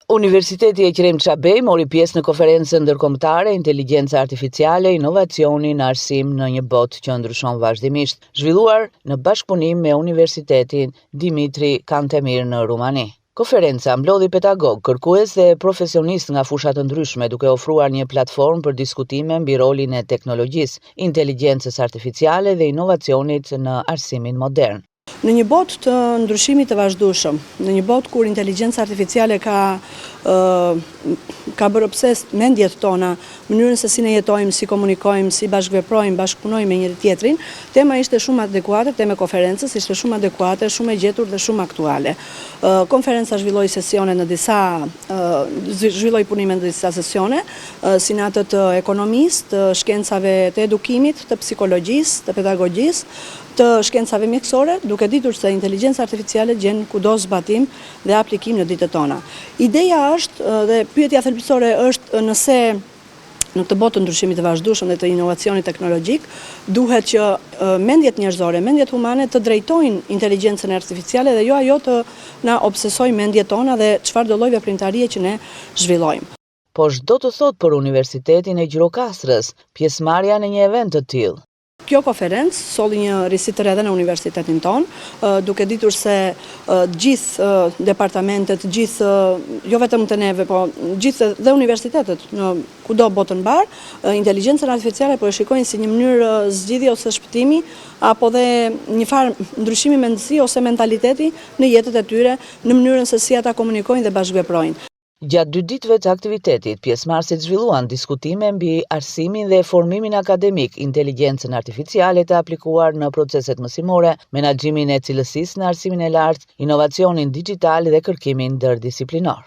Universiteti e Qerim Çabej mori pjesë në konferencën ndërkombëtare Inteligjenca Artificiale, Inovacioni në Arsim në një botë që ndryshon vazhdimisht, zhvilluar në bashkëpunim me Universitetin Dimitri Cantemir në Rumani. Konferenca mblodhi pedagog, kërkues dhe profesionist nga fusha të ndryshme, duke ofruar një platformë për diskutime mbi rolin e teknologjisë, inteligjencës artificiale dhe inovacionit në arsimin modern. Në një botë të ndryshimit të vazhdueshëm, në një botë kur inteligjenca artificiale ka bërë obses mendjet tona, mënyrën se si ne jetojmë, si komunikojmë, si bashkëveprojmë, bashkëpunojmë me njëri tjetrin, tema ishte shumë adekuate, tema e konferencës ishte shumë adekuate, shumë e gjetur dhe shumë aktuale. Konferenca zhvilloi sesione zhvilloi punime në disa sesione, si natë të ekonomisë, të shkencave të edukimit, të psikologjisë, të pedagogjisë, të shkencave mjekësore, duke ditur se inteligjenca artificiale gjen kudo zbatim dhe aplikim në ditët tona. Ideja është dhe pyetja thelbësore është nëse në këtë botë të ndryshimit të vazhdueshëm dhe të inovacionit teknologjik, duhet që mendjet njerëzore, mendjet humane të drejtojnë inteligjencën artificiale dhe jo ajo të na obsesojë mendjet tona dhe çfarëdo lloj veprimtarie që ne zhvillojmë. Po çdo të thotë për Universitetin e Gjirokastrës, pjesëmarrja në një event të tillë? Kjo konferencë solli një risi të re edhe në universitetin tonë, duke ditur se gjithë departamentet, gjithë, jo vetëm të neve, po gjithë dhe universitetet në kudo botën mbar, inteligjencën artificiale po e shikojnë si një mënyrë zgjidhje ose shpëtimi, apo dhe një farë ndryshimi mendësi ose mentaliteti në jetët e tyre, në mënyrën se si ata komunikojnë dhe bashkëveprojnë. Gjatë 2 ditëve të aktivitetit, pjesëmarrësit zhvilluan diskutime mbi arsimin dhe formimin akademik, inteligjencën artificiale të aplikuar në proceset mësimore, menaxhimin e cilësisë në arsimin e lartë, inovacionin digjital dhe kërkimin ndërdisiplinor.